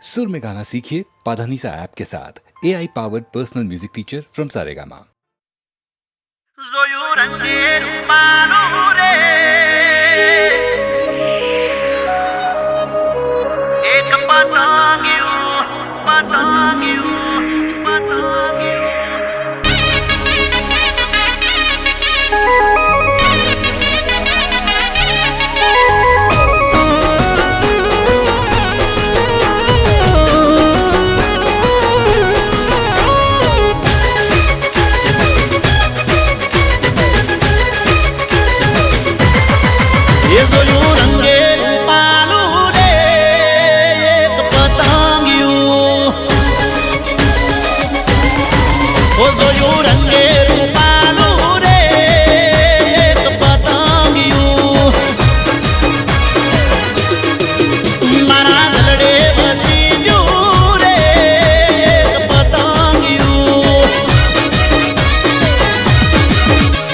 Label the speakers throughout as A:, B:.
A: सुर में गाना सीखिए पाधानीसा ऐप के साथ AI powered personal music teacher from Saregama.
B: જોયું રંગે રૂપાનું રે એક પતંગિયું પતંગિયું પતંગિયું એ જોયું રંગે રૂપાલું રે એક પતંગિયું ઓ જોયું રંગે રૂપાલું રે એક પતંગિયું મારા ગળે વસી ગયું રે એક પતંગિયું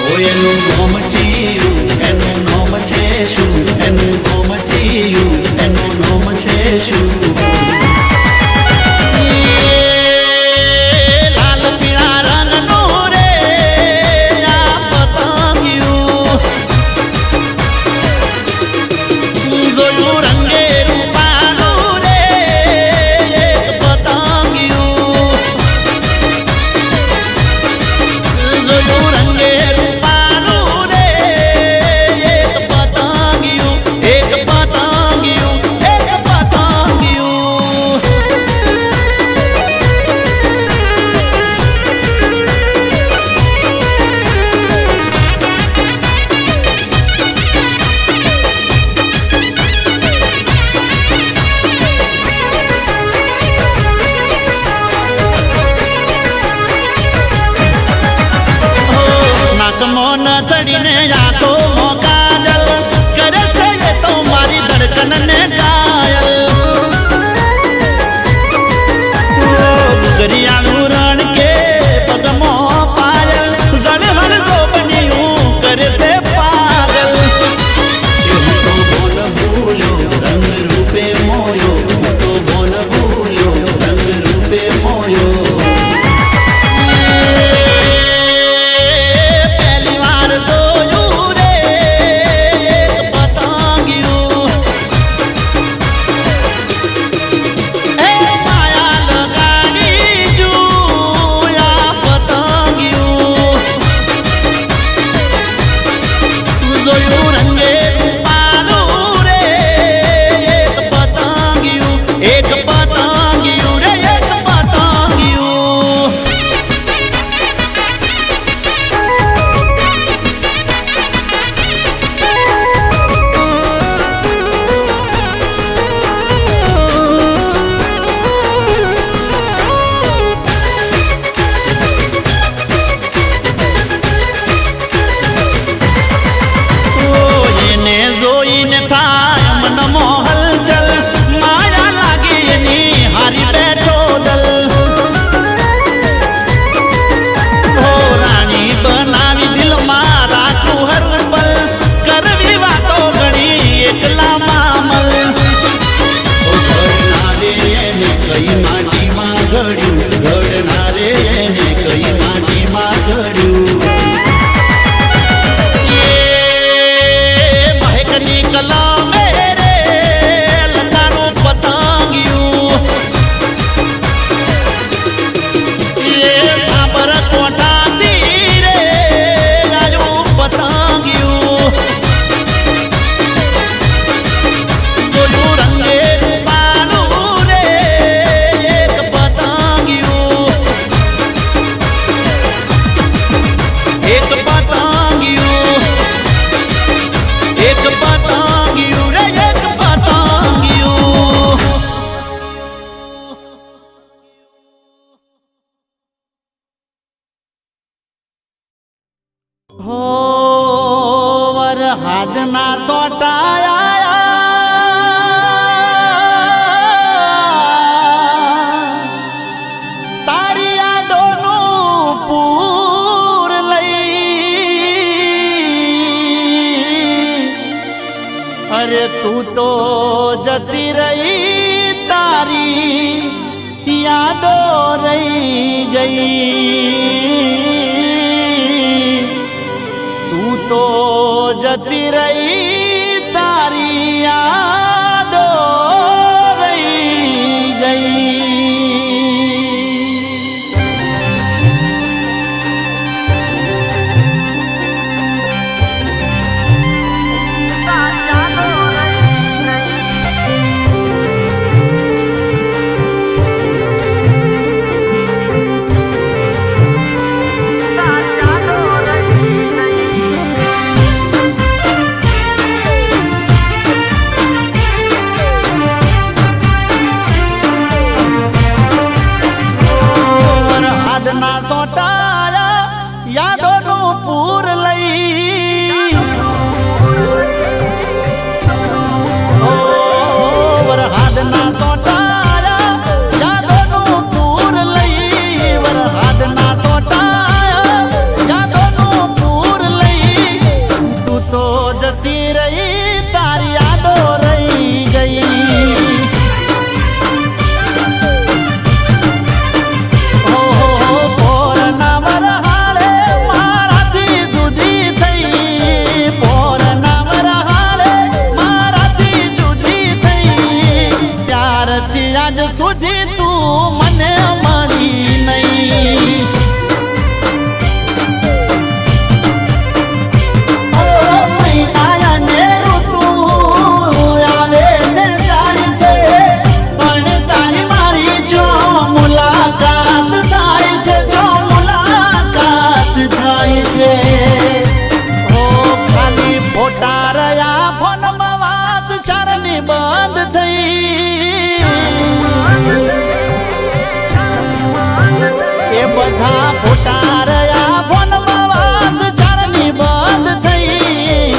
B: ઓ એનું નામ ચીયું એનું નામ છે શું એનું નામ ચીયું એનું નામ છે શું લાલ પીળા રંગનો રે આ પતંગિયું જોયું રંગે રૂપાલું રે એક પતંગિયું જોયું રંગે રૂપાલું રે એક પતંગિયું એક પતંગિયું એક પતંગિયું નાકમો ન ચડીને આંખો મો કાજલ કરે છે એ તો મારી ધડકનને ઘાયલ ગુગરિયાનું રણ કે પગમો પાયલ જળહળ જો બન્યું કરે છે પાગલ હું તો બોલ ભૂલ્યો રંગ રૂપે મોયો હું તો બોલ ભૂલ્યો રંગ રૂપે મોયો પહેલી વાર જોયું રે એક પતંગિયું એ માયા લગાડી જોયા પતંગિયું જોયું રંગે રૂપાલું રે એક પતંગિયું એક પતંગિયું રે એક પતંગિયું એને જોઈને થાય મન મોહલ ચલ માયા લાગી એની હારી બેઠો દલ ઓ રાણી બનાવી દિલમાં રાખું હર પલ કરવી વાતો ઘણી એકલા મામલ ઓ ઘડનારે એને કઈ માટીમાં ઘડ્યું ઘડનારે એને કઈ માટીમાં ઘડ્યું મહેકની કલા મેરે લતાનું પતંગિયું સાબર કોટા તીરે ગાયું પતંગિયું જોયું રંગે રૂપાલું રે એક પતંગિયું એક પતંગિયું એક પતંગિયું રે એક પતંગિયું હો વર હાથના સોટાયા તારી યાદોનું પૂર લઈ અરે તું તો જતી રહી તારી ગઈ તું તો જતી રહી તારી યાદો રહી ગઈ ના સોટાયા યાદોનું પૂર લઈ વરહાદના સોટાયા યાદોનું પૂર લઈ વરહાદના સોટાયા યાદોનું પૂર લઈ તું તો જતી રહી તારી યાદો રહી ગઈ આજ સુધી તું મને મળી નહીં મહિનાને ઋતુ આવે ને જાય છે પણ તારી મારી જો મુલાકાત થાય છે જો મુલાકાત થાય છે હો ખાલી ફોટા રહ્યા ફોનમાં વાત ચારની બંધ થઈ એ બધા ફોટા રહ્યા ફોનમાં વાત ચારની બંધ થઈ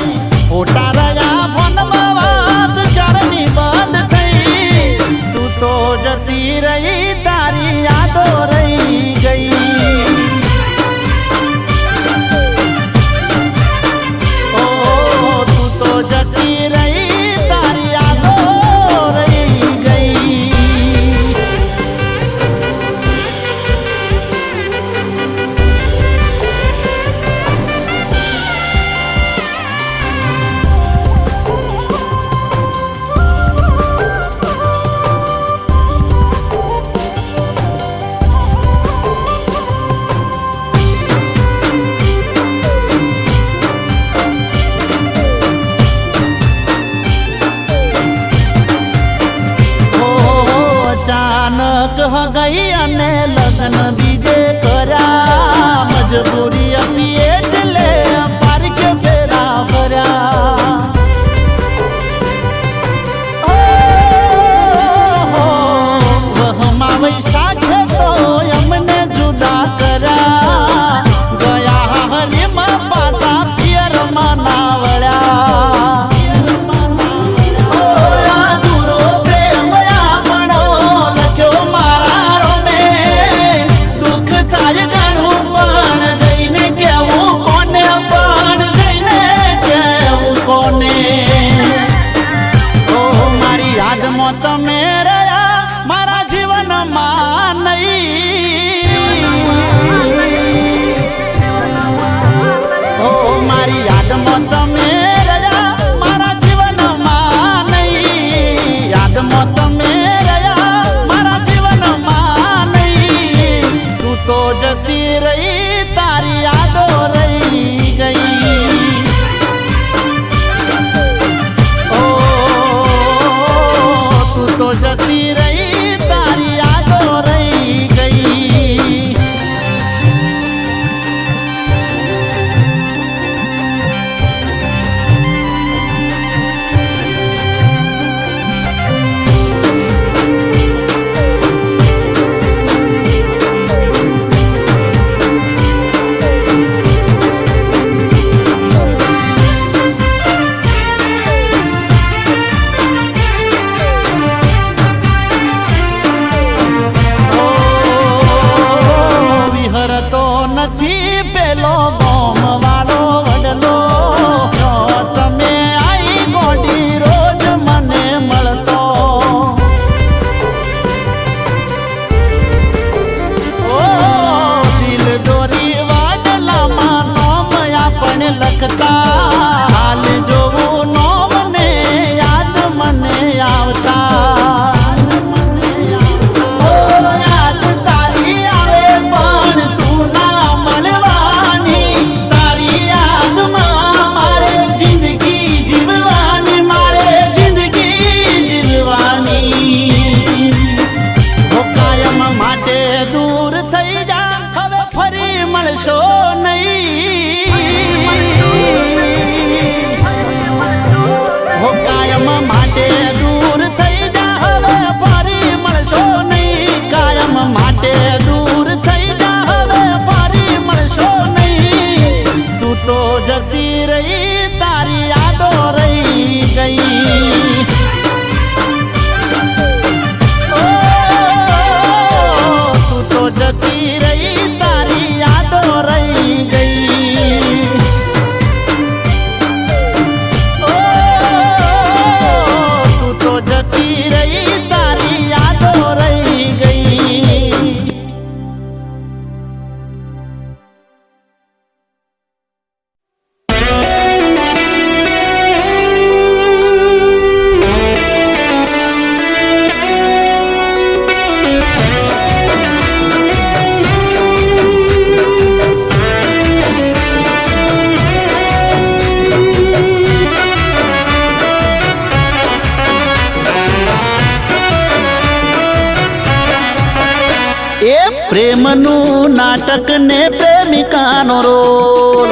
B: ફોટા રહ્યા ફોનમાં વાત ચારની બંધ થઈ તું તો જતી રહી તારી યાદો રહી ગઈ ઓ તું તો જતી રહી તારી યાદો રહી ગઈ અચાનક ગઈ અને લગ્ન બીજે કર્યા મજબૂરી હતી એટલે પાર્ક ફેરા ફર્યા વહમાં વૈશાખે તો અમને જુદા કર્યા ગયા હરીમાં પાછા પિયરમાં ના વળ્યા આવતા હાલ જોવું નો મને યાદ મને આવતા ઓ યાદ તારી આવે પણ તું ના મળવાની તારી યાદમાં મારે જિંદગી જીવવાની મારે જિંદગી જીવવાની ઓ કાયમ માટે દૂર થઈ જા હવે ફરી મળશો નહીં હો કાયમ માટે દૂર થઈ જા હવે ફરી મળશો નહીં કાયમ માટે દૂર થઈ જા હવે ફરી મળશો નહીં તું તો જતી રહી તારી યાદો રહી ગઈ તું તો જતી રહી તારી યાદો રહી ગઈ તું તો જતી રહી તારી યાદો રહી ગઈ એ પ્રેમનું નાટક ને પ્રેમિકાનો રોલ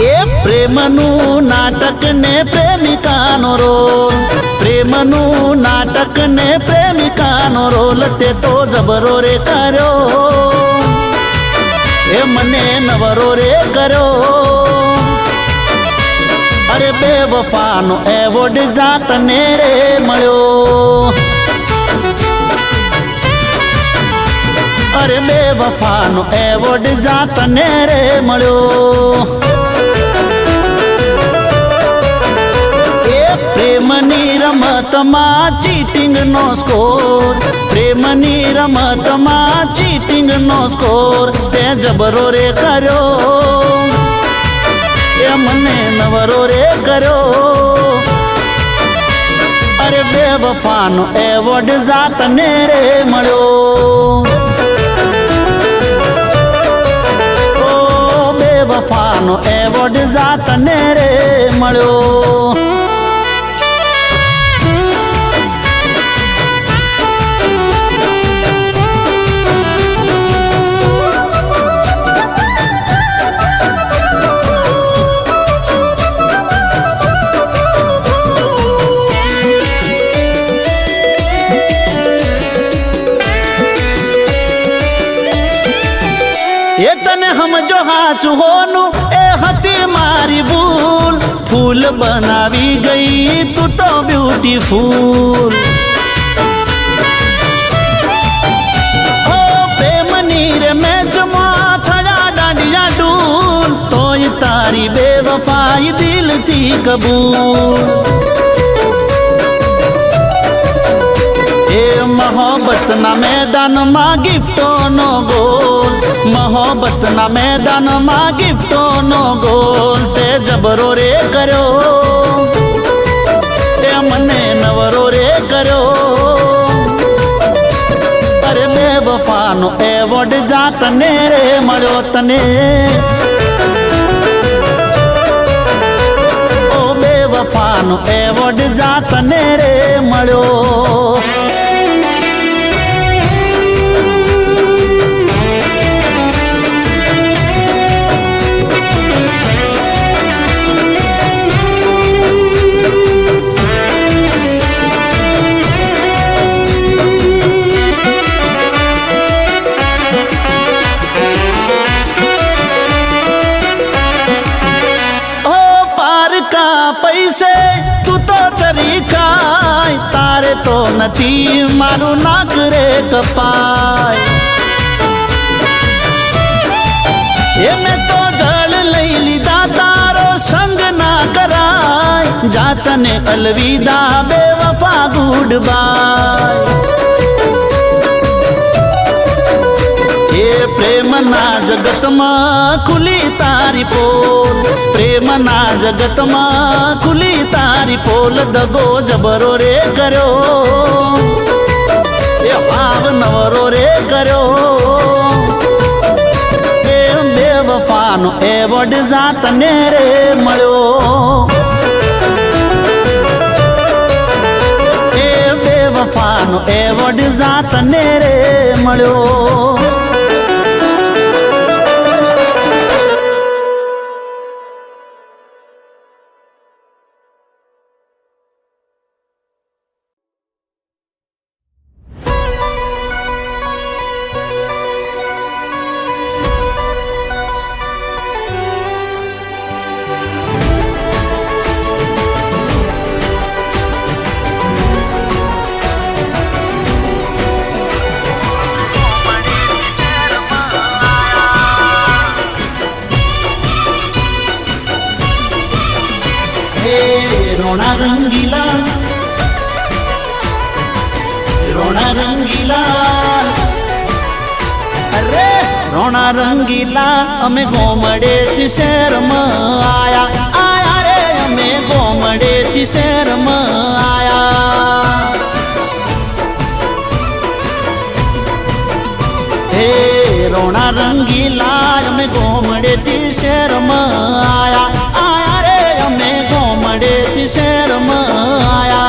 B: એ પ્રેમનું નાટક ને પ્રેમિકાનો રોલ પ્રેમનું નાટક ને પ્રેમિકાનો રોલ તે તો જબરો રે કર્યો એ મને નવરો રે કર્યો અરે બેવફાનો એવોર્ડ જાતને રે મળ્યો અરે બેવફાનો એવોર્ડ જાતને રે મળ્યો એ પ્રેમની રમતમાં ચીટિંગ નો સ્કોર પ્રેમની રમતમાં ચીટિંગ નો સ્કોર તે જબરો રે કર્યો એ મને નવરો રે કર્યો અરે બેવફાનો એવોર્ડ જાતને રે મળ્યો બેવફાનો એવોર્ડ જાતને રે મળ્યો એ તને સમજો હાચું હોનું એ હતી મારી ભૂલ ફૂલ બનાવી ગઈ તું તો બ્યુટીફુલ ઓ પ્રેમની રે મેચમાં થયા દાંડિયા ડૂલ તોય તારી બેવફાઈ દિલથી કબૂલ એ મોહબ્બતના મેદાનમાં ગિફ્ટોનો ગોલ મોહબ્બતના મેદાનમાં ગિફ્ટોનો ગોલ તે જબરો રે કર્યો એ મને નવરો રે કર્યો અરે બેવફાનો એવોર્ડ જાતને રે મળ્યો તને ઓ બેવફાનો એવોર્ડ જાતને રે મળ્યો પૈસે તું તો ચરી ખાય તારે તો નથી મારું નાક રે કપાય એ મેં તો જળ લઈ લીધા તારો સંગ ના કરાય જાતને અલવિદા બેવફા ગુડ બાય એ પ્રેમ ના જગતમાં ખુલી તારી પોલ, પ્રેમના જગતમાં ખુલી તારી પોલ, દગો જબરો રે કર્યો, એ ભાવ નવરો રે કર્યો, એ બેવફાનો એવોર્ડ જાતને રે મળ્યો, એ બેવફાનો એવોર્ડ જાતને રે મળ્યો. रोना रंगीला, रोना रंगीला, अरे रोना रंगीला, अमे गोमड़े थी शहर में आया, आया रे अमे गोमड़े थी शहर में आया. हे रोना रंगीला, अमे गोमड़े थी शहर में आया, आया रे अमे गोमड़े थी शहर में आया.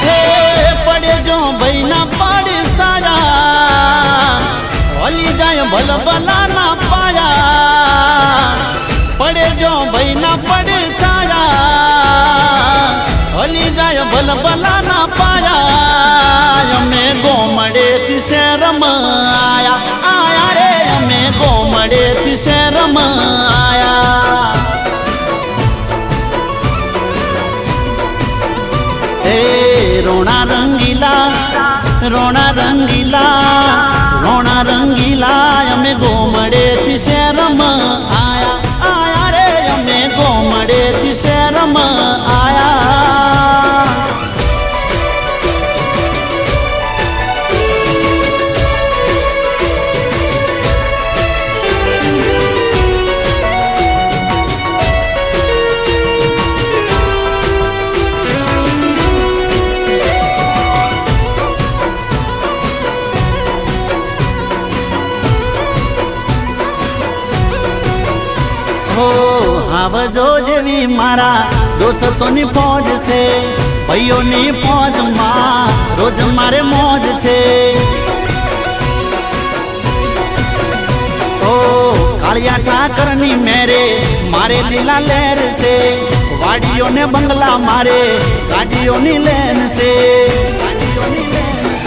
B: हे पड़े जो भाई ना पड़े सारा, होली जाए भल भला ना पाया, पड़े जो भाई ना पड़े सारा, होली जाए भल भला ना पाया. अमे गोमड़े थी शहर में आया, आया रे अमे गोमड़े थी शहर में आया. ए रोना रंगीला, रोना रंगीला, रोना रंगीला, अमे गोमड़े थी शहर में आया, आया रे अमे गोमड़े थी शहर में आया. हो आवजो जेवी मारा दोस्तोनी फौज से, भाईओनी फौज मां रोज मारे मौज छे. ओ कालिया ठाकरनी मेरे मारे लीला लहर से, वाड़ियों ने बंगला मारे गाड़ियों नी लेन से.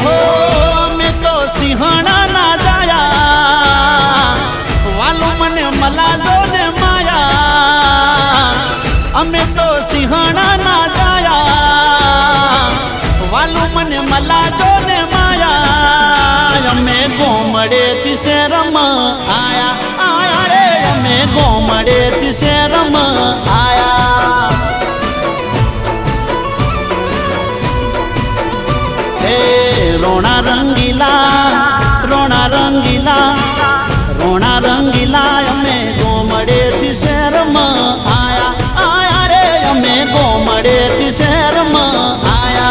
B: हो मैं तो सिंहना ना जाया, वालो मने मला जो ने माया, अमे तो सिंहना ना जाया, वालो मने मला जो ने माया. अमे गोमड़े थी शहर में आया, आया रे अमे गोमड़े थी शहर में आया. हे रोना रंगीला, रोना रंगीला, रोना रंगीला, अमे गोमड़े थी शहर में आया, आया रे अमे गोमड़े थी शहर में आया.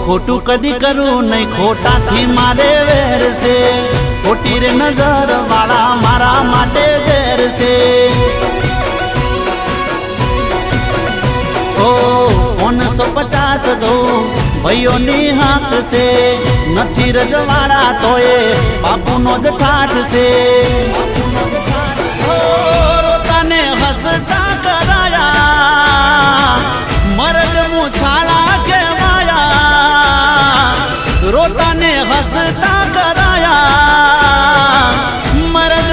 B: खोटू कदी करू नहीं खोटा थी मारे वेर से, खोटी रे नजर वाला मारा माटे देर से. ओ 150 दो भाईओ नी हाथ से, नथी रजवाड़ा तोए बापू नो ज ठाठ से. ओ रोता ने हंसता कराया, मर्द मुछाला के माया, रोता ने हंसता कराया, मर्द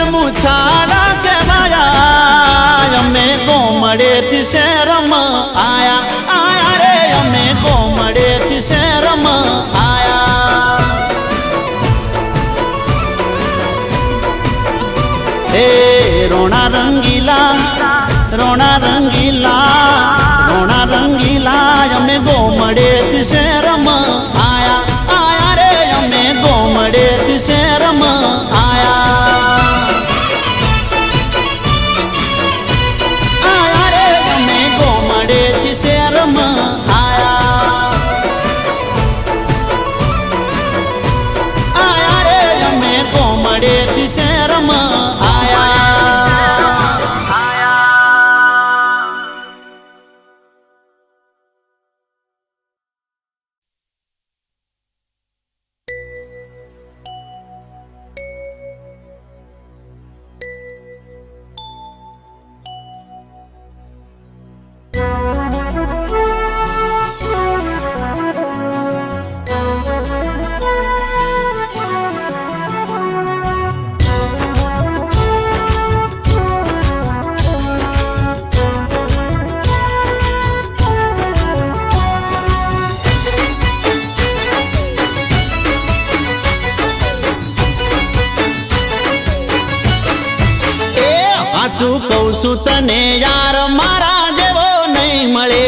B: હાચું કહું છું તને યાર મારા જેવો નહીં મળે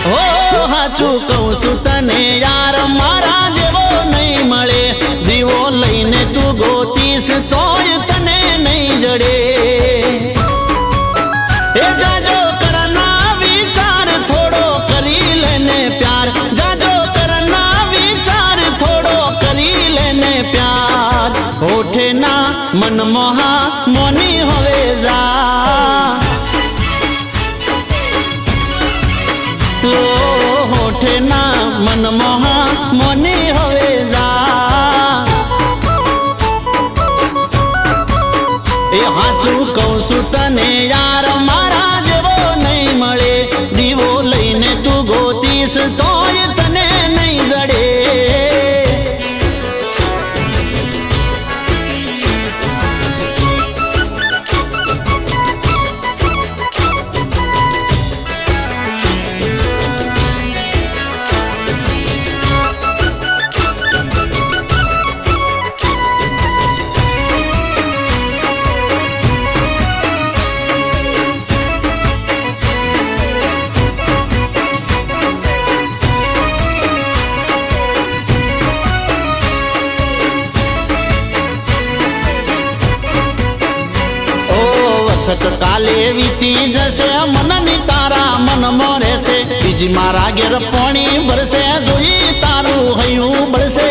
B: હો હાચું કહું છું તને યાર મારા જેવો નહીં મળે દીવો લઈને તું ગોતીશ તોય તને નહીં જડે એ જાજો કરના વિચાર થોડો કરી લેને પ્યાર જાજો કરના વિચાર થોડો કરી લેને પ્યાર હોઠે ના મનમોહા મોની હવે જા હોઠે ના મનમોહા મોની હવે જા એ હાચું કહું છું તને યાર મારા જેવો નહીં મળે દીવો લઈને તું ગોતીશ તોય તને નહીં જડે કાલે વીતી જશે મનની તારા મનમાં રહેશે બીજી મારા ઘેર પાણી ભરશે જોઈ તારું હૈયું બળશે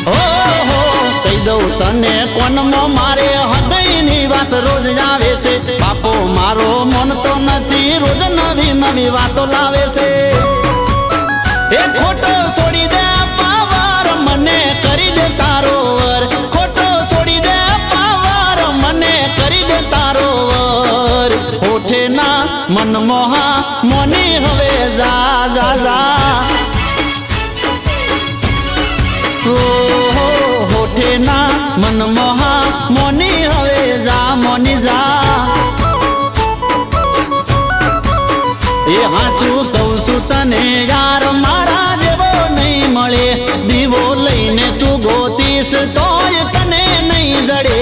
B: ઓહો કહી દઉં તને કોનમાં મારે હૃદયની વાત રોજ આવે છે બાપો મારો મન તો નથી રોજ નવી નવી વાતો લાવે છે એ ખોટો છોડી દે પાવર મને કરી દે તારો વર ખોટો છોડી દે પાવર મને કરી દે તારો વર હોઠે ના મનમોહા મોની હવે જા જા જા હોઠે ના મનમોહા મોની હવે જા મોની જા એ હાચું કહું છું તને યાર મારા જેવો નહીં મળે દીવો લઈને તું ગોતીશ તોય તને નહીં જડે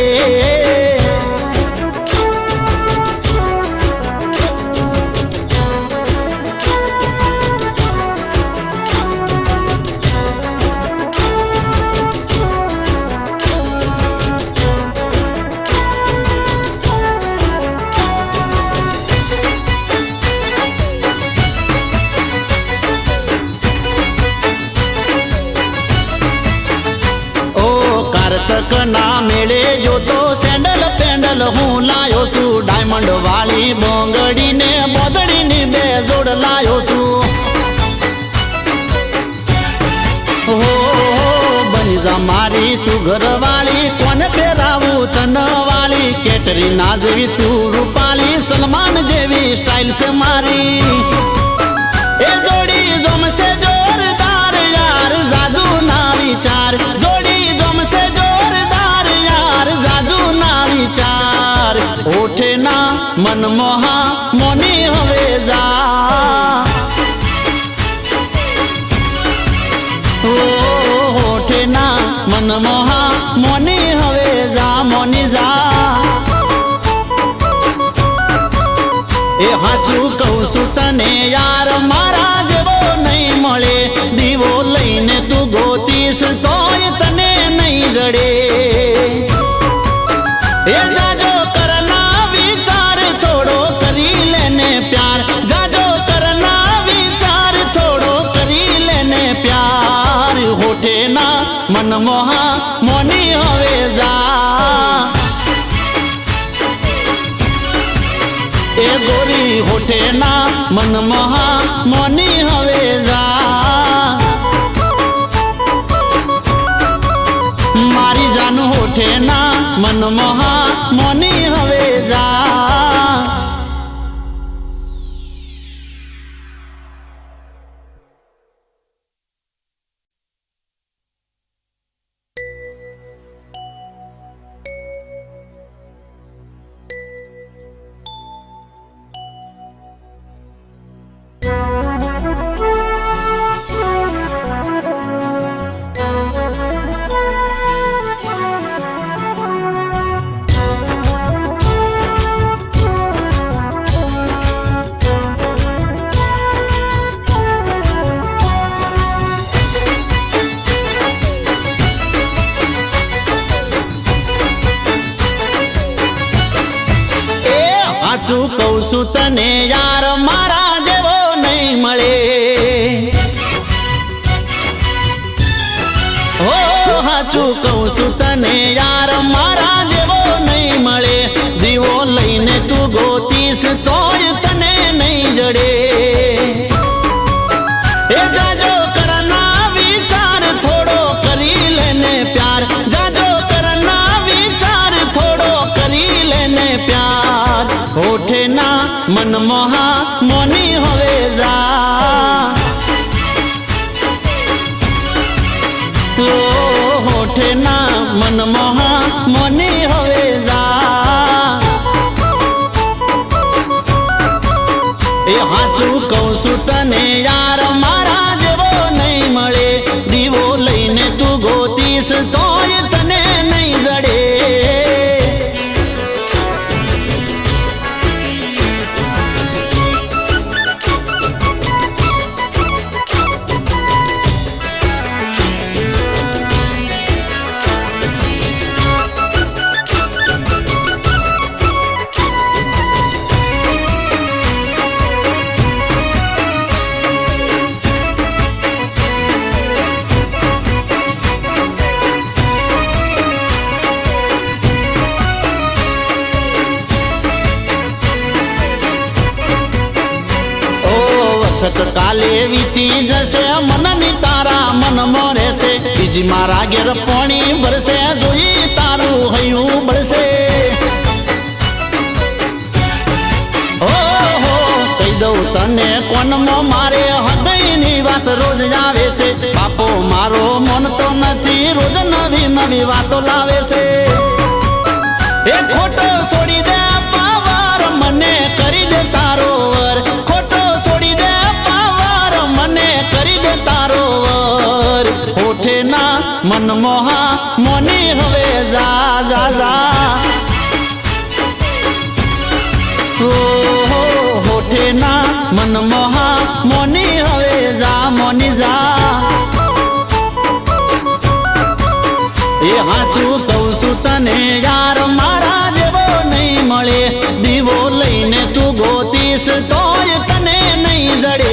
B: ના મેળે જોતો સેન્ડલ પેન્ડલ હું લાયો છું ડાયમંડ વાળી બોંગડી ને બોદડી ની બે જોડ લાયો છું હો બની જા મારી તું ઘર વાળી કોને પહેરાવું તન વાળી કેટરીના જેવી તું રૂપાલી સલમાન જેવી સ્ટાઇલ છે મારી એ જોડી જમશે જોરદાર યાર જાજુ ના વિચાર જોડી જમશે વિચાર હોઠે ના મનમોહા મોની હવે જા હોઠે ના મનમોહા મોની હવે જા મોની જા એ હાચું કહું છું તને યાર મારા જેવો નહીં મળે દીવો લઈને તું ગોતીશ તોય તને નહીં જડે એ જાજો કરના વિચાર થોડો કરી લેને પ્યાર જાજો કરના વિચાર થોડો કરી લેને પ્યાર હોઠે ના મનમોહા મોની હવે જા એ ગોરી હોઠે ના મનમોહા મોની હવે જા મારી જાન હોઠે ના મનમોહા મોની હવે જા હાચું કહું છું તને યાર મારા જેવો નહીં મળે હો હાચું કહું છું તને યાર મારા જેવો નહીં મળે દીવો લઈને તું ગોતીશ તોય તને નહીં જડે એ જાજો કરના વિચાર થોડો કરી લેને પ્યાર જાજો કરના વિચાર થોડો કરી લેને પ્યાર હોઠે ના મનમોહા મોની હવે જા હોઠે ના મનમોહા મોની હવે જા એ હાચું કહું છું તને યાર મારા જેવો નહીં મળે દીવો લઈને તું ગોતીશ તોય તને નહીં જડે કાલે વીતી જશે મનની તારા મનમાં રહેશે બીજી મારા ઘેર પાણી ભરશે જોઈ તારું હૈયું બળશે ઓહો કહી દઉં તને કોનમાં મારે હૃદયની વાત રોજ આવે છે બાપો મારો મન તો નથી રોજ નવી નવી વાતો લાવે છે એ ખોટો છોડી દે પાવર મને કરી દે તારો વર ખોટો છોડી દે મને કરી દે તારો વર હોઠે ના મનમોહા મોની હવે જા જા જા હોઠે ના મનમોહા મોની હવે જા મોની જા એ હાચું કહું છું તને યાર મારા જેવો નહીં મળે દીવો લઈને તું ગોતીશ તોય તને નહીં જડે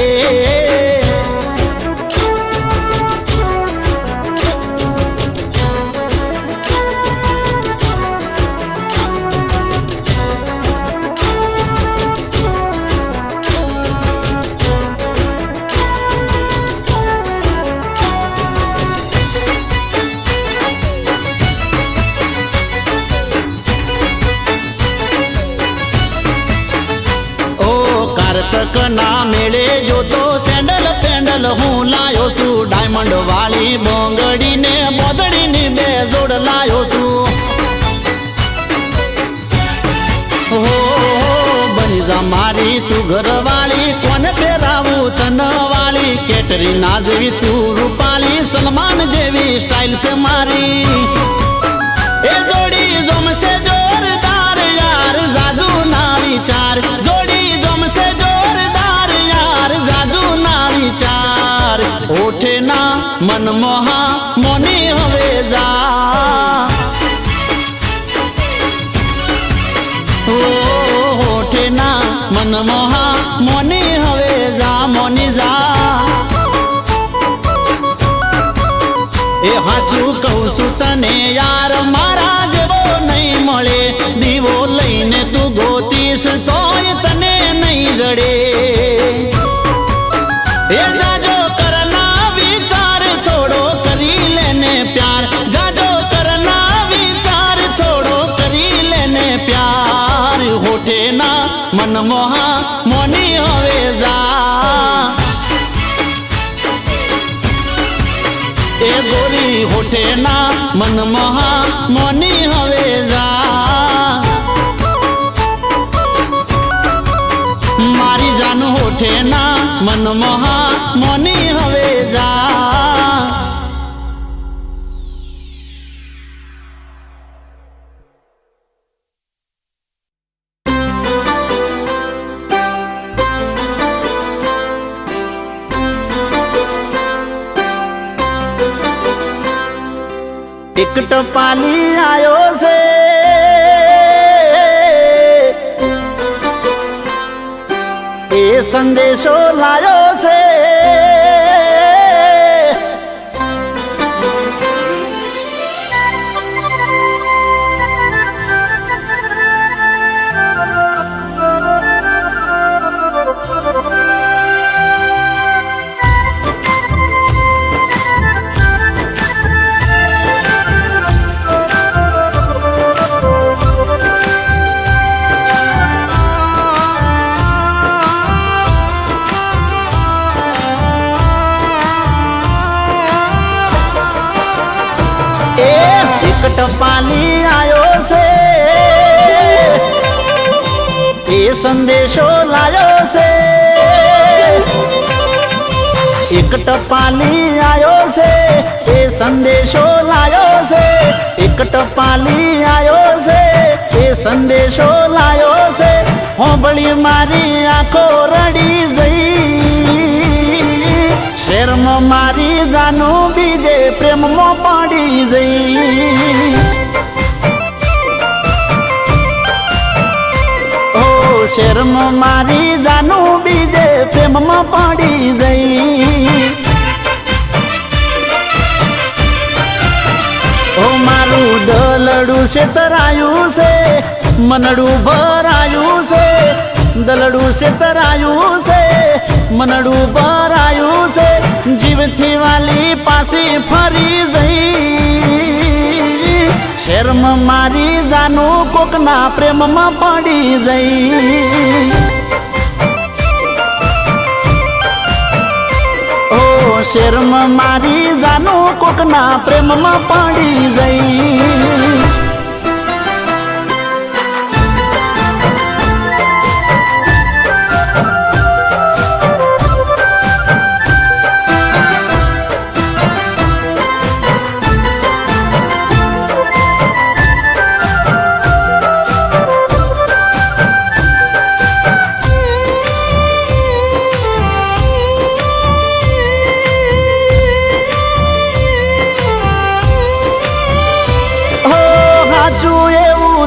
B: તક ના મેળે જોતો સેન્ડલ પેન્ડલ હું લાયો છું ડાયમંડ વાળી બોંગડી ને બોદડી ની બે જોડ લાયો છું હો બની જા મારી તું ઘર વાળી કોને પહેરાવું તન વાળી કેટરીના જેવી તું રૂપાળી સલમાન જેવી સ્ટાઇલ છે મારી એ જોડી જોમશે જોરદાર યાર જાજુ ના વિચાર જોડી જોમશે હોઠે ના મનમોહા મોની હવે જા હોઠે ના મનમોહા મોની હવે જા મોની જા એ હાચું કહું છું તને યાર મારા જેવો નહીં મળે દીવો લઈને તું ગોતીશ તોય તને નહીં જડે એ જાજો કરના વિચાર થોડો કરી લેને પ્યાર જાજો કરના વિચાર થોડો કરી લેને પ્યાર હોઠે ના મનમોહા મોની હવે જા એ ગોરી હોઠે ના મનમોહા મોની હવે જા મારી જાન હોઠે ના મનમોહા મોની હવે જા એક ટપાલી આયો છે એ સંદેશો લાયો છે ટપાલી આયો છે એ સંદેશો લાયો છે એક ટપાલી આયો છે એ સંદેશો લાયો છે એક ટપાલી આયો છે એ સંદેશો લાયો છે હોંભળી મારી આંખો રડી જઈ શેરમાં મારી જાનું બીજે પ્રેમમાં પડી જઈ ઓ શેરમાં મારી જાનું બીજે પ્રેમમાં પડી જઈ ઓ મારું દલડું છે તરાયું છે મનડું ભરાયું છે દલડું છે તરાયું છે મનડું ભરાયું છે જીવથી વાલી પાછી ફરી જઈ શેરમાં મારી જાનું કોકના પ્રેમમાં પડી જઈ ઓ શેરમાં મારી જાનું કોકના પ્રેમમાં પડી જઈ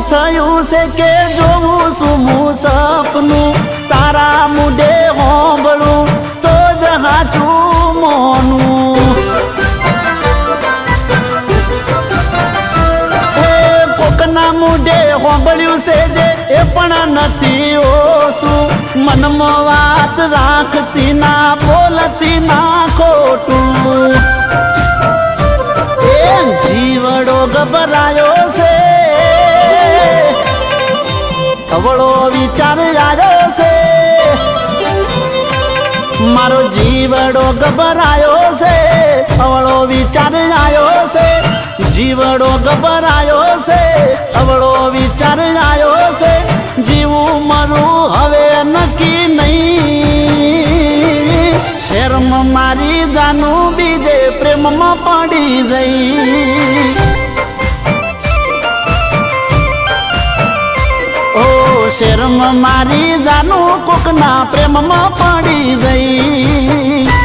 B: થયું છે કે જોઉં છું હું સપનું તારા મુડે હોંભળું તો જ હાચું મોનું એ કોકના મુડે હોંભળ્યું છે જે એ પણ નથી ઓછું મનમાં વાત રાખતી ના બોલતી ના ખોટું એ જીવડો ગભરાયો છે અવળો વિચાર આવ્યો છે મારો જીવડો ગભરાયો છે અવળો વિચાર આવ્યો છે જીવડો ગભરાયો છે અવળો વિચાર આવ્યો છે જીવું મરું હવે નક્કી નહીં શેરમાં મારી જાનું બીજે પ્રેમમાં પડી જઈ શેરમાં મારી જાનું કોકના પ્રેમમાં પડી જઈ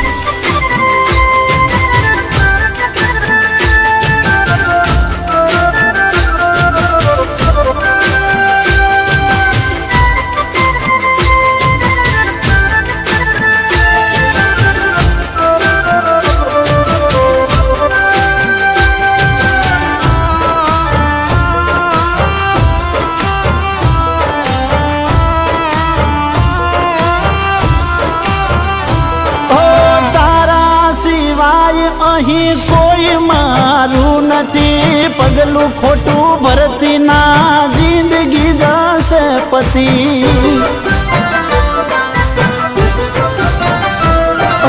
B: અહીં કોઈ મારું નથી પગલું ખોટું ભરતી ના જિંદગી જશે પતિ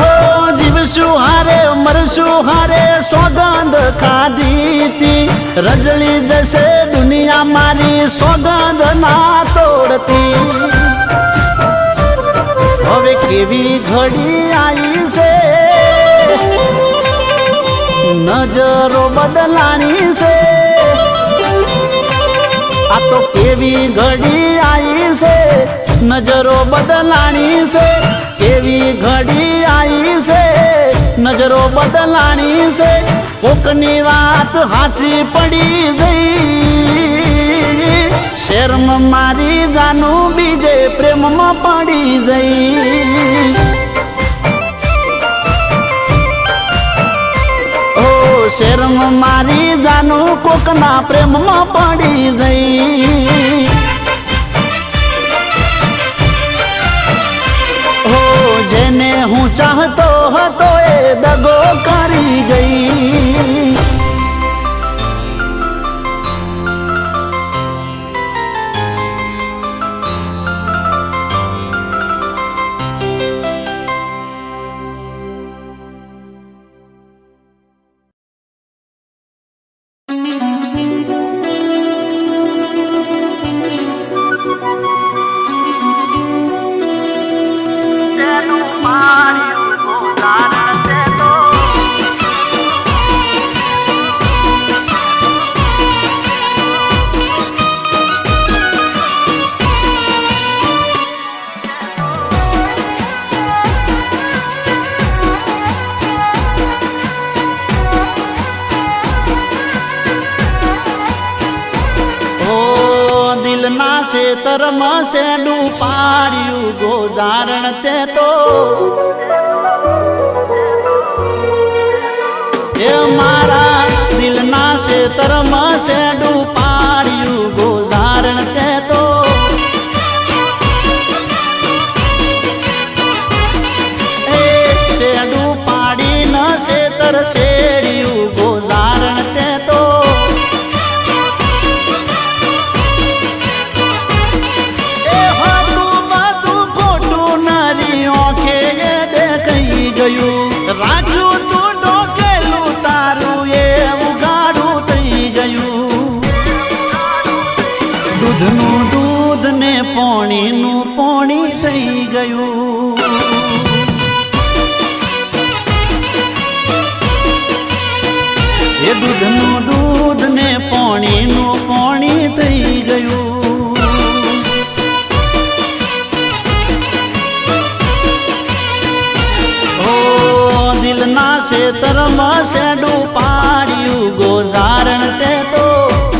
B: ઓ જીવશું હારે મરશું હારે સોગંદ ખાધી તી રજળી જશે દુનિયા મારી સોગંદ ના તોડતી હવે કેવી ઘડી આવી છે નજરો બદલાણી છે આ તો કેવી ઘડી આવી છે નજરો બદલાણી છે કેવી ઘડી આવી છે નજરો બદલાણી છે કોકની વાત હાચી પડી ગઈ શેરમાં મારી જાનું બીજે પ્રેમમાં પ્રેમમાં પડી જઈ ઓ શેરમાં મારી જાનું કોકના પ્રેમમાં પડી જઈ હો જેને હું ચાહતો હતો એ દગો કરી ગઈ ખેતરમાં શેડું પાડ્યું ગોજારણ તે તો એ મારા દિલના ખેતરમાં શેડું પાડ્યું ગોજારણ તે તો એ શેડું પાડી ન ખેતર શેડ્યું ગોજારણ તે તો રાખ્યું તું ડોકેલું તારું એ ઉગાડું થઈ ગયું દૂધનું દૂધ ને પોણીનું પોણી થઈ ગયું એ દૂધનું દૂધ ને પોણીનું પોણી થઈ ગયું દિલના ખેતરમાં શેડું પાડ્યું ગોજારણ તે તો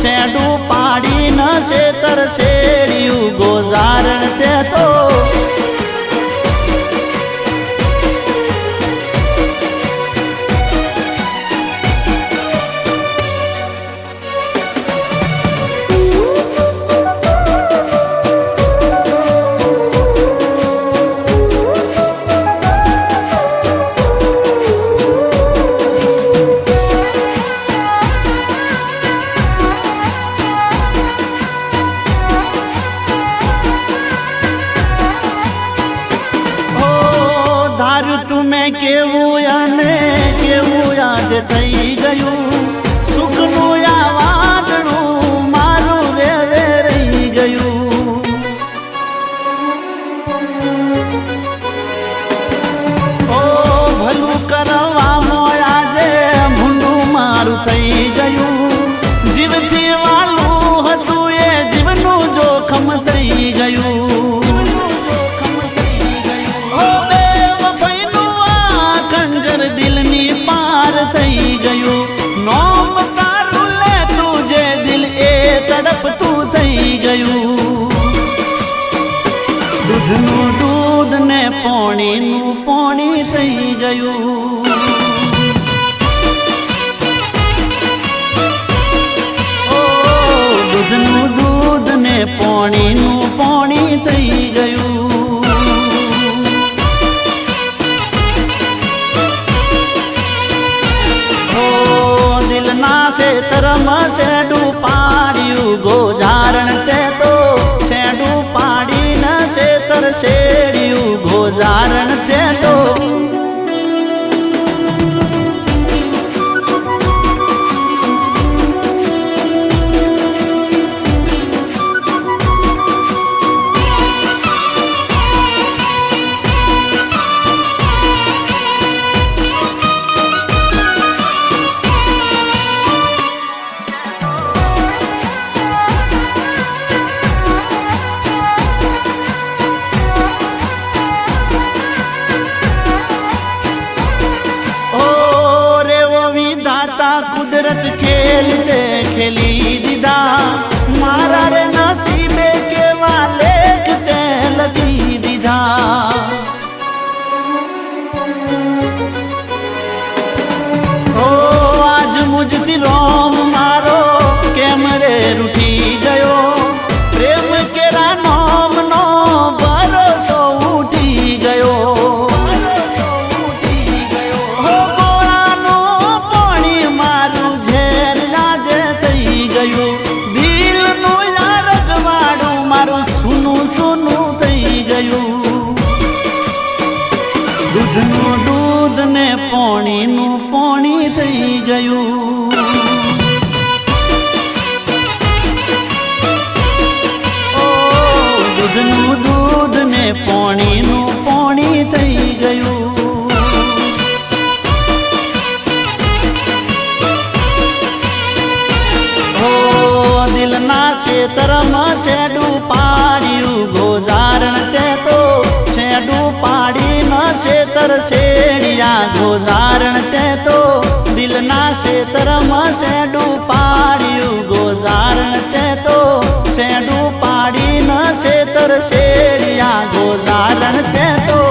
B: શેડું પાડી ન ખેતર શેડ્યું ગોજારણ તે તો કેવું અને કેવું આજ થઈ ગયું સુખનું આ વાદળું મારું વેવે રહી ગયું ઓ ભલું કરવામાં આજે ભૂંડું મારું થઈ ગયું જીવથી વાલું હતું એ જીવનું જોખમ થઈ ગયું દિલની પાર થઈ ગયું નોમ તારું લે તું જે દિલ એ તડપતું થઈ ગયું દૂધનું દૂધ ને પોણીનું પોણી થઈ ગયું ઓ દૂધનું દૂધ ને પોણીનું પોણી થઈ ગયું દિલના ખેતરમાં શેડું પાડ્યું ગોજારણ તે તો શેડું પાડી ન ખેતર શેડ્યું ગોજારણ તે તો ગયું દૂધનું દૂધ ને પોણીનું પોણી થઈ ગયું ઓ દૂધનું દૂધ ને પોણીનું પોણી થઈ ગયું દિલના ક્ષેત્રમાં શેડું પાડ્યું ગોજારણ તે તો શેડું પાડી ન ક્ષેત્ર શેડિયા ગોજારણ તે તો દિલના ક્ષેત્રમાં શેડું પાડ્યું ગોજારણ તે તો શેડું પાડી ન ક્ષેત્ર શેડિયા ગોજારણ તે તો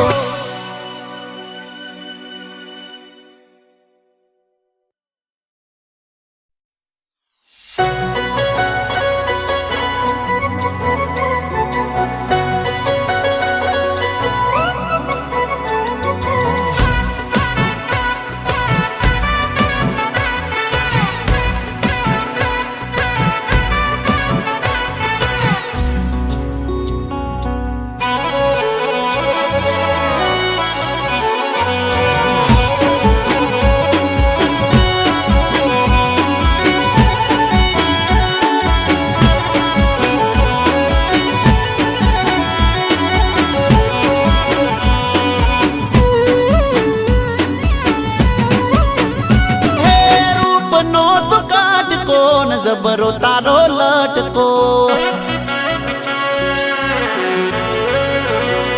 B: જબરો તારો લટકો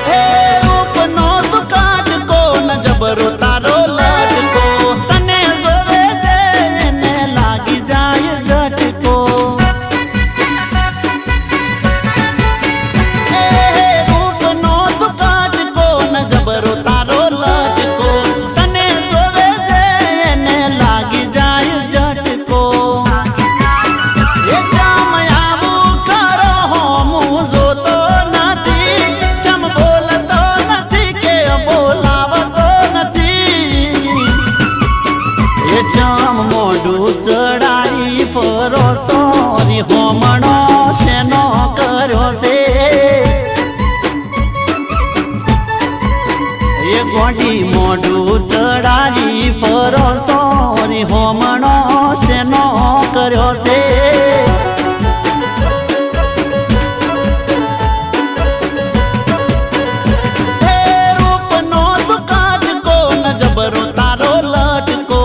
B: હે રૂપનો તું કાટકો ન જબરો તારો લટકો તને જોવે છે એને લાગી જાય ઝટકો હે રૂપનો તું કાટકો ન જબરો તારો લટકો તને જોવે છે એને લાગી જાય ઝટકો મોઢું ચડાઈ પરોસો હોમણો શેનો કર્યો છે એ ગોડી મોઢું ચડાઈ પરોસો હોમણો શેનો કર્યો છે રૂપનો તું કાટકો ન જબરો તારો લટકો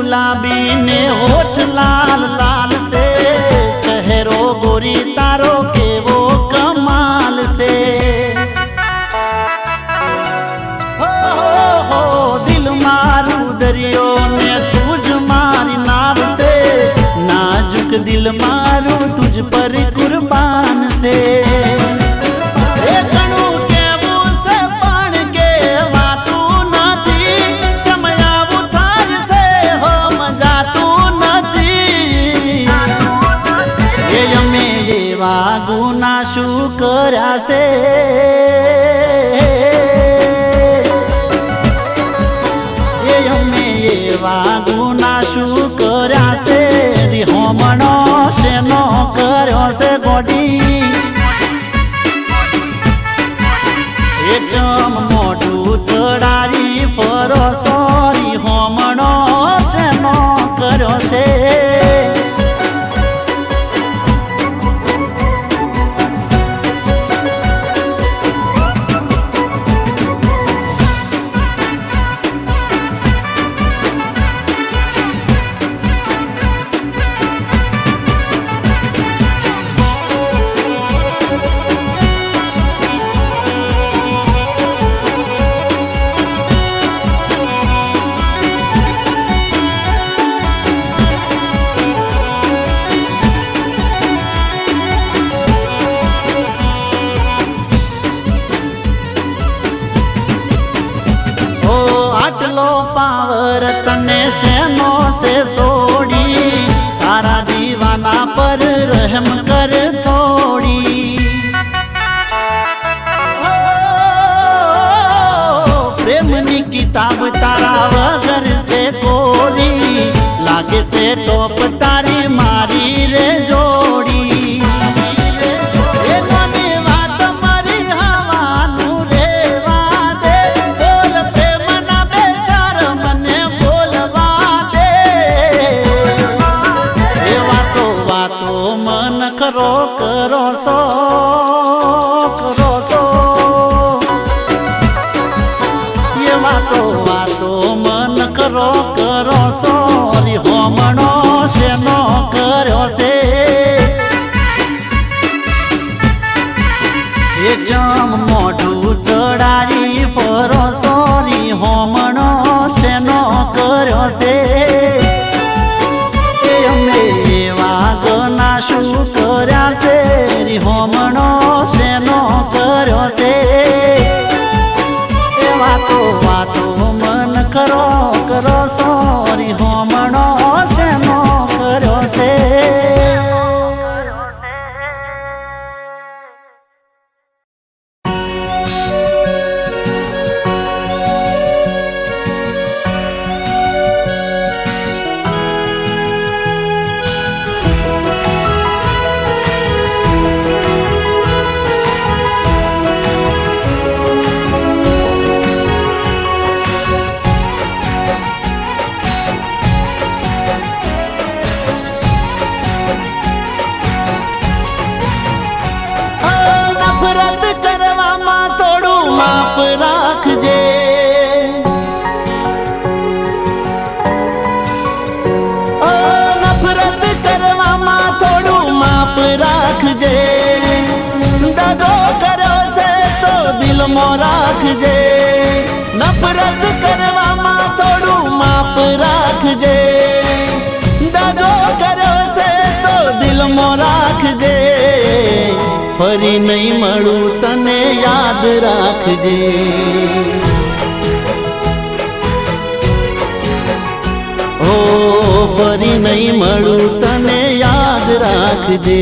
B: गुलाबी ने होठ लाल लाल से चेहरो गोरी तारो के वो कमाल से हो दिल मारू दरियो ने तुझ मारी नाव से नाजुक दिल मारू तुझ पर कुर्बान से ગુના શું કર્યા છે એ અમે એવા ગુના શું કર્યા છે હોમણો શેનો કર્યો છે ગોડી એ ચમ મોઢું ચડાવી પરોસો હોમણો શેનો કર્યો છે એમ કર થોડી પ્રેમની કિતાબ તારા વગર છે કોરી લાગે છે ટોપ તારી મારી રે જોડી એ નાની વાત મારી હવાનું રેવા દે બોલ પ્રેમના બેચાર મને બોલવા દે એ વાતો મન કરો કરો સો વાતો મન કરો કરો સોરી હોમણો શેનો કર્યો છે એ જમ મોઢું ચડાવી ફરો સોરી હોમણો શેનો કર્યો છે એ અમે એવા ગના શું કર્યા છે હોમણો શેનો કર્યો છે વાતો મન કરો કરો સોરી હોમણો શેનો કર્યો છે માપ રાખજે ઓ નફરત કરવામાં થોડું માપ રાખજે દગો કર્યો છે તો દિલમાં રાખજે નફરત કરવામાં થોડું માપ રાખજે દગો કર્યો છે તો દિલમાં રાખજે ફરી નહીં મળું તને યાદ રાખજે ઓ ફરી નહીં મળું તને યાદ રાખજે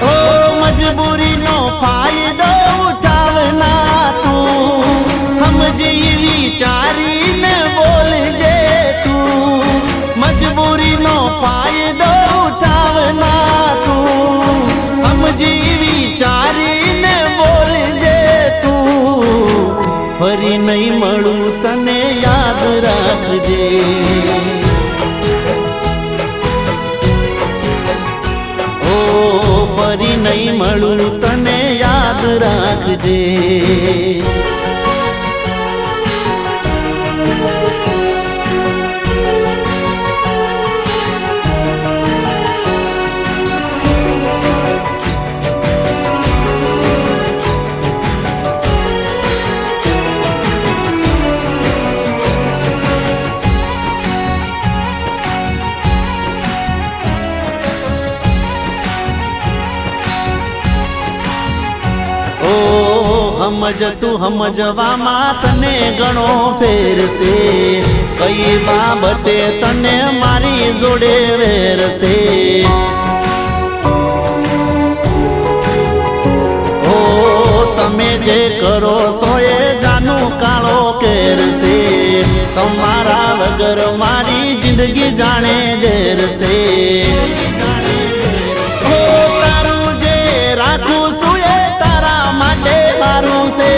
B: ઓ મજબૂરીનો ફાયદો ઉઠાવના તું સમજી વિચારીને બોલજે તું મજબૂરીનો ફાયદો ઉઠાવના તું સમજી વિચારીને બોલજે તું ફરી નહીં મળું તને યાદ રાખજે ઓ ફરી નહીં મળું તને યાદ રાખજે સમજ તું સમજવામાં તને ઘણો ફેરશે કઈ બાબતે તને મારી જોડે વેરશે ઓ તમે જે કરો છો એ જાનું કાળો કેરશે તમારા વગર મારી જિંદગી જાણે ઝેરશે તારું જે રાખું છું એ તારા માટે મારું છે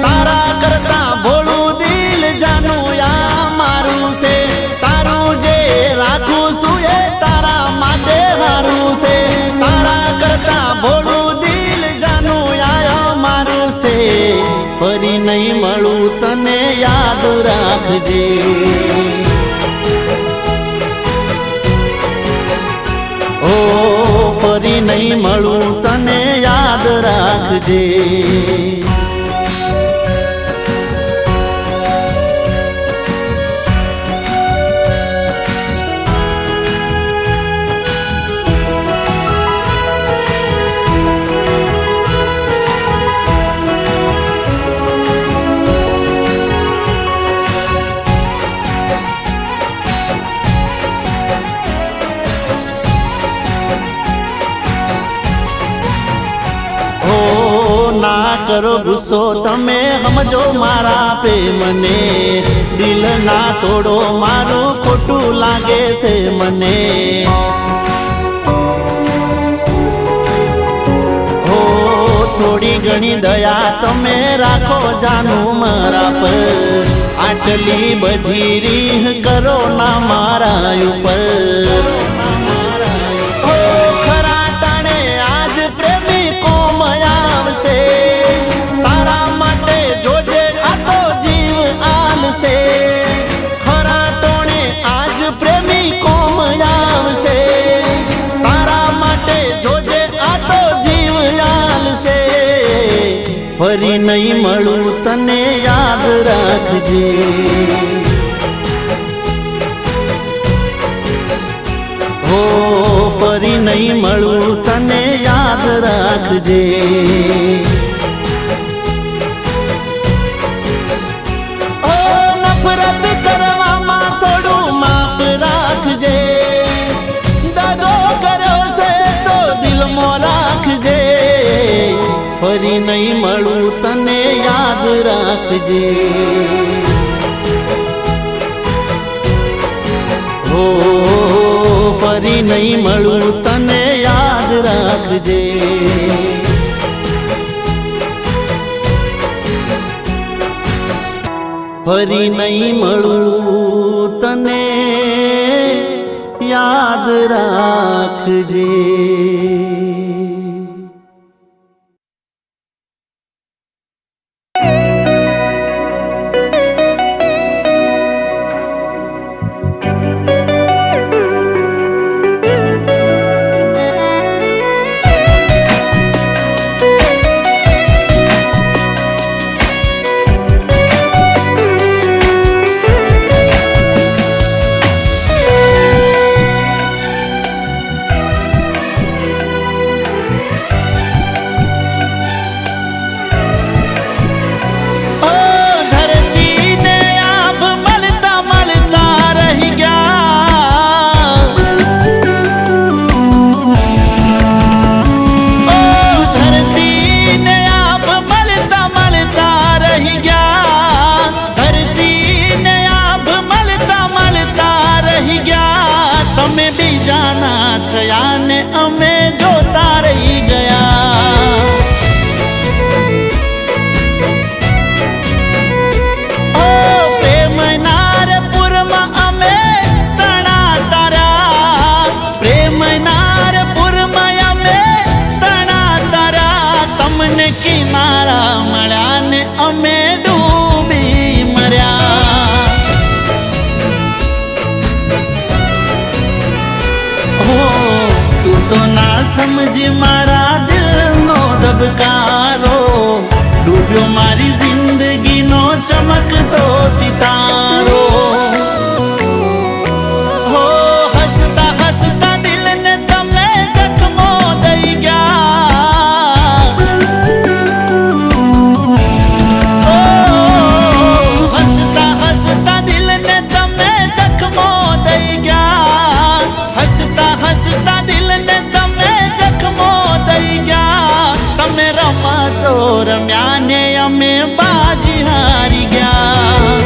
B: તારા કરતા ભોળું દિલ જાનું યા મારું છે તારું જે રાખું છું એ તારા માટે મારું છે તારા કરતા ભોળું દિલ જાનું યા મારું છે ફરી નહીં મળું તને યાદ રાખજે ઓ ફરી નહીં મળું તને યાદ રાખજે કરો ગુસ્સો તમે સમજો મારા પ્રેમને દિલ ના તોડો મારું ખોટું લાગે છે મને હો થોડી ઘણી દયા તમે રાખો જાનું મારા પર આટલી બધી રીહ કરો ના મારા ઉપર ફરી નહીં મળું તને યાદ રાખજે હો ફરી નહીં મળું તને યાદ રાખજે ઓ નફરત કરવામાં થોડું માફ રાખજે દગો કર્યો છે તો દિલમાં રાખજે ફરી નહીં મળું તને યાદ રાખજે હો ફરી નહીં મળું તને યાદ રાખજે ફરી નહીં મળું તને યાદ રાખજે સમજી મારા દિલનો ધબકારો ડૂબ્યો મારી જિંદગીનો ચમકતો સિતારો હો હસતા હસતા દિલને તમે જખમો દઈ ગયા હો હસતા હસતા દિલને તમે જખમો દઈ ગયા હસતા હસતા દિલને તમે રમતો રમ્યા ને અમે બાજી હારી ગયા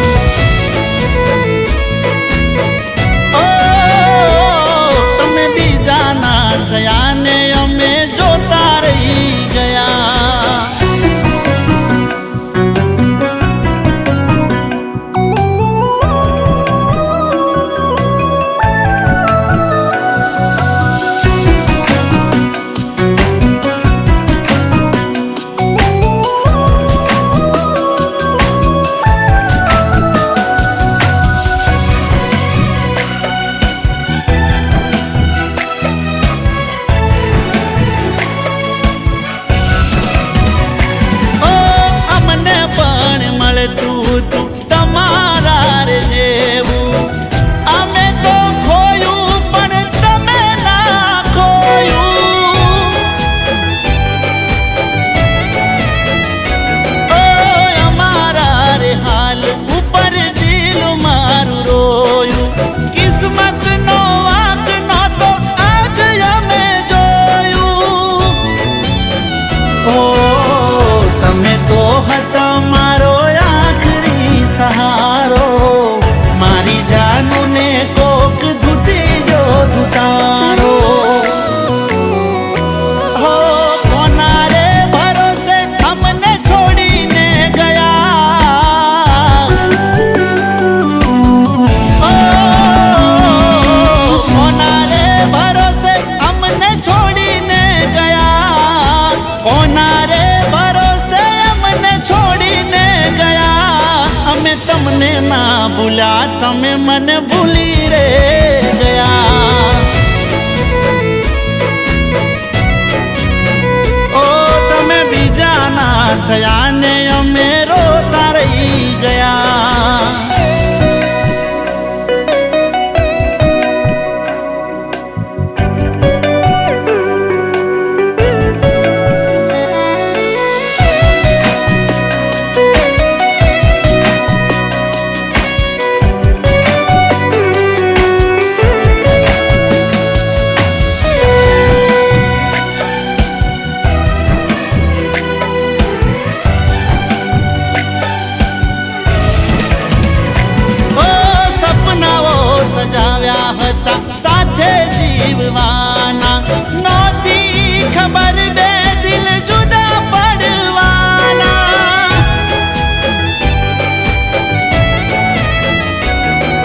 B: ભૂલ્યા તમે મને ભૂલી રે ગયા. ઓ તમે બીજાના થયા ને અમે રોતા રહી ગયા. સજાવ્યા હતા સાથે જીવવાના, નહોતી ખબર બે દિલ જુદા પડવાના.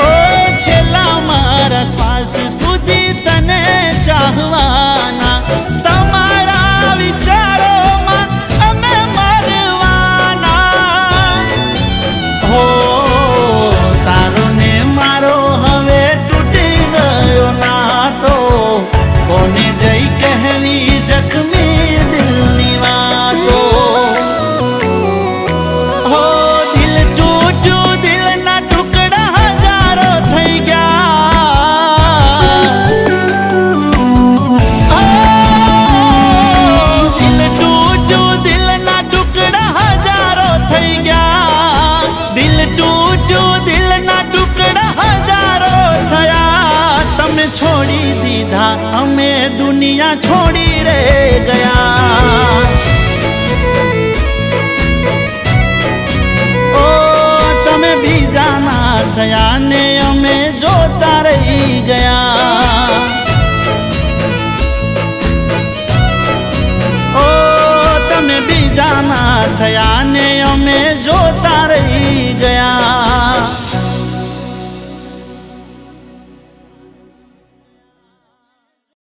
B: ઓ છેલ્લા મારા શ્વાસ સુધી તને ચાહવાના, તમારા વિચારોમાં અમે મરવાના. હો તારો ને મારો કોને જઈ કહેવી જખમી દિલની વાતો. હો દિલ તૂટ્યું, દિલના ટુકડા હજારો થઈ ગયા. દિલ તૂટ્યું, દિલના ટુકડા હજારો થઈ ગયા. દિલ તૂટ્યું, દિલના ટુકડા હજારો થયા. તમે છોડી દીધા, અમે દુનિયા છોડી રે ગયા. ઓ તમે બીજાના થયા ને અમે જોતા રહી ગયા. ઓ તમે બીજાના થયા